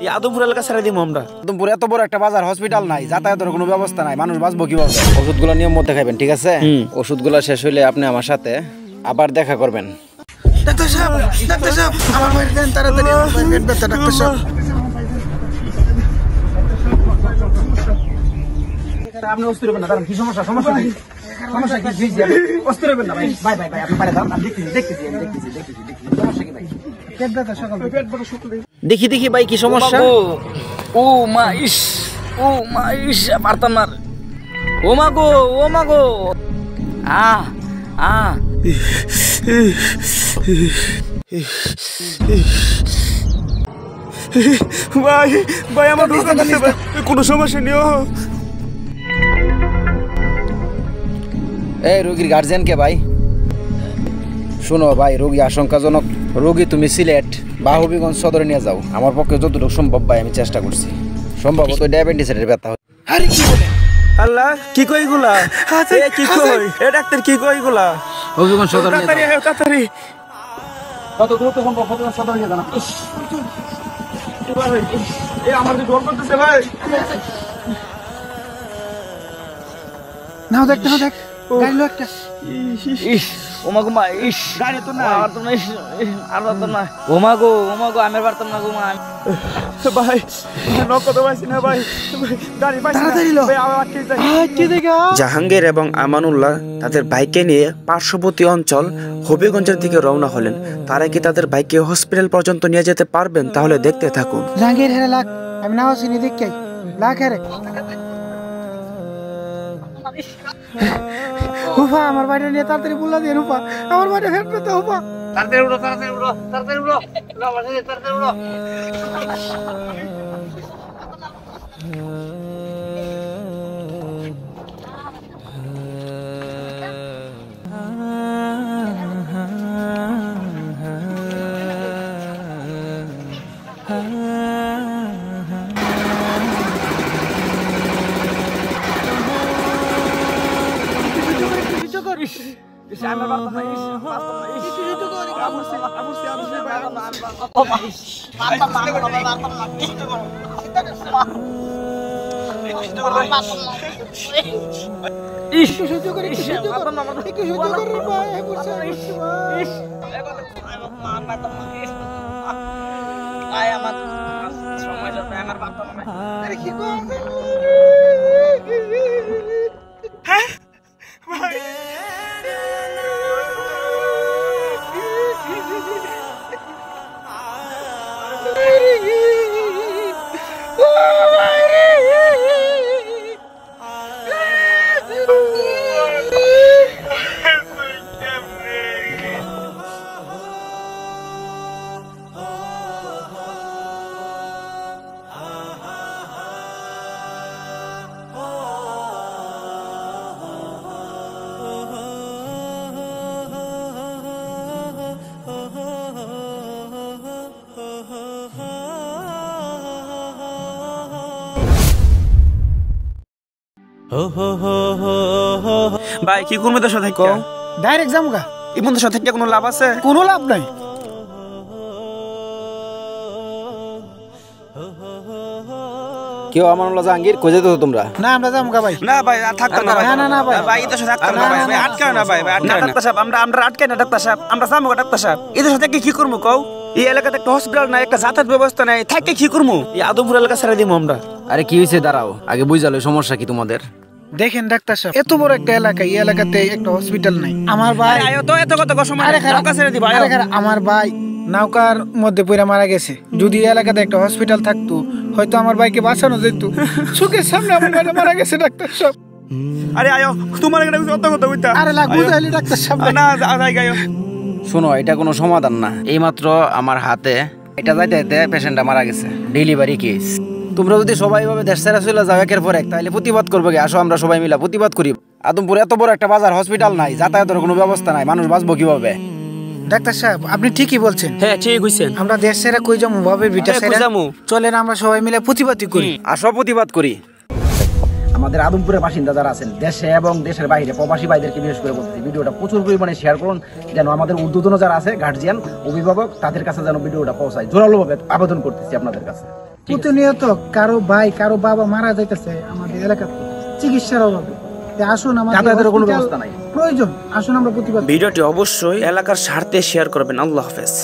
এই আদমপুর এলাকা ছেড়ে দিব আমরা। আদমপুর এত বড় একটা বাজার, হসপিটাল নাই, যাতায়াতের কোনো ব্যবস্থা নাই, মানুষ বাঁচবো কিভাবে? ওষুধগুলো নিয়ম মতো খাইবেন, ঠিক আছে? ওষুধগুলো শেষ হইলে আপনি আমার সাথে আবার দেখা করবেন। ডাক্তার সাহেব, আমার ভাইয়ের দেন তাড়াতাড়ি, আমার ভাইয়ের পেট ব্যথা। ডাক্তার সাহেব, আপনি অস্থির হবেন না, কি সমস্যা? সমস্যা কি? অস্থির হবেন না ভাই। ভাই আপনি পারে দাও, আমি দেখতেছি। সমস্যা কি ভাই? পেট ব্যথা সকাল থেকে। পেট বড় সকাল থেকে। দেখি ভাই কি সমস্যা? ও মা ইস, পারতাম না। ও মা গো ভাই আমার কোনো সমস্যা নেই। এই রোগীর গার্জিয়ান কে ভাই? শোনো ভাই, রোগী আশঙ্কাজনক। রোগী তুমি সিলেট বা হবিগঞ্জ সদরে নিয়ে যাও। আমার পক্ষে যতটুকু সম্ভব ভাই আমি চেষ্টা করছি। সম্ভবত ডায়াবেটিসের ব্যথা। আরে কি বলে? আল্লাহ, কি কই গুলা? কি কই? এ ডাক্তার কি কই গুলা? হবিগঞ্জ সদরে নিয়ে যাও। তাড়াতাড়ি কত দ্রুত সম্ভব হবিগঞ্জ সদরে নিয়ে যাও। এ আমার যে ডর করতেছে ভাই। নাও দেখ, গাড়ি লো একটা। ও মা গো মা ইস, গাড়ি তো না। আর তো না, আর তো না। ও মা গো আমি পারতাম না গো মা। ভাই নকদ পাইছি না ভাই, গাড়ি পাইছি না। তাড়াতাড়ি লো। ভাই আবার আটকে যাই। আটকে দেখা। জাহাঙ্গীর এবং আমানুল্লাহ তাদের বাইকে নিয়ে পার্শ্ববর্তী অঞ্চল হবিগঞ্জের দিকে রওনা হলেন। তারা কি তাদের বাইকে হসপিটাল পর্যন্ত নিয়ে যেতে পারবেন? তাহলে দেখতে থাকুন। জাহাঙ্গীর হেরে লাখ, আমি নাও চিনি দেখি লাখ হেরে। হুফা, আমার বাড়ি নিয়ে তাড়াতাড়ি বললা দিয়ে হুফা, আমার বাড়ি হেল্প করতে হুফা। তাড়াতাড়ি উড়ো আমার সাথে তাড়াতাড়ি উড়ো। আমার বার্তা নাই, ভাই কি করবো তোর সাথে? ডাইরেক্ট যামগা। এই বন্ধুর সাথে কি কোনো লাভ আছে? কোনো লাভ নাই। কেউ আমানুল্লাহ, জাহাঙ্গীর কই যেতে তোমরা? না আমরা যামগা ভাই। না ভাই থাকতো না ভাই। না ভাই। ভাই এদের সাথে থাকতো না ভাই, আটকাও না ভাই, আটকাও না ডাক্তার সাহেব। আমরা আটকাই না ডাক্তার সাহেব, আমরা যাবো ডাক্তার সাহেব। এদের সাথে কি করবো কও? এই এলাকাতে একটা হসপিটাল নাই, একটা যাতায়াত ব্যবস্থা নাই, থাকে কি করবো? এই আদমপুর এলাকা ছেড়ে দিব আমরা। আরে কি হয়েছে? দাঁড়াও, আগে বুঝালো সমস্যা কি তোমাদের। দেখেন ডাক্তার সাহেব, এত বড় একটা এলাকা, এই এলাকাতে একটা হসপিটাল নাই। আমার ভাই, আরে তো এত কথা সময় নৌকা ছেড়ে দিব। আমার ভাই নৌকার মধ্যে পড়ে মারা গেছে। যদি এই এলাকাতে একটা হসপিটাল থাকতো, হয়তো আমার ভাইকে বাঁচানো যেত। চোখের সামনে আমার ভাই মারা গেছে ডাক্তার সাহেব। আরে আয়ো, তোমার এখানে অত কথা বলতা। আরে লাগ বুঝাইলি ডাক্তার সাহেব। না যাই গায়ো। শোনো, এটা কোনো সমাধান না। এইমাত্র আমার হাতে এটা যাইতে পেশেন্টটা মারা গেছে, ডেলিভারি কেস। তোমরা যদি সবাই ভাবে দেশ ছেড়ে চলে যাও একের পর এক, তাহলে প্রতিবাদ করবো কি? আসো আমরা সবাই মিলে প্রতিবাদ করি। আদমপুর এত বড় একটা বাজার, হসপিটাল নাই, যাতায়াতের কোনো ব্যবস্থা নাই, মানুষ বাঁচবো কিভাবে? ডাক্তার সাহেব আপনি ঠিকই বলছেন। হ্যাঁ ঠিক কইছেন। আমরা দেশ ছেড়ে কই যাবো? ভাবে ভিটা ছেড়ে যাবো। চলেন আমরা সবাই মিলে প্রতিবাদই করি। আসো প্রতিবাদ করি। আমাদের আদমপুরের বাসিন্দা যারা আছেন দেশে এবং দেশের বাইরে প্রবাসী ভাইদেরকে বিশেষ করে বলতেছি ভিডিওটা প্রচুর পরিমাণে শেয়ার করুন, যেন আমাদের ঊর্ধ্বতন যারা আছে গার্জিয়ান অভিভাবক তাদের কাছে যেন ভিডিওটা পৌঁছায়। জোরালোভাবে আবেদন করতেছি আপনাদের কাছে। প্রতিনিয়ত কারো ভাই কারো বাবা মারা যাইতেছে আমাদের এলাকাতে চিকিৎসার অভাবে। আসুন, আমাদের যাতায়াতের কোনো hospital ব্যবস্থা নাই। প্রয়োজন, আসুন আমরা প্রতিবাদ। ভিডিওটি অবশ্যই এলাকার স্বার্থে শেয়ার করবেন। আল্লাহ হাফেজ।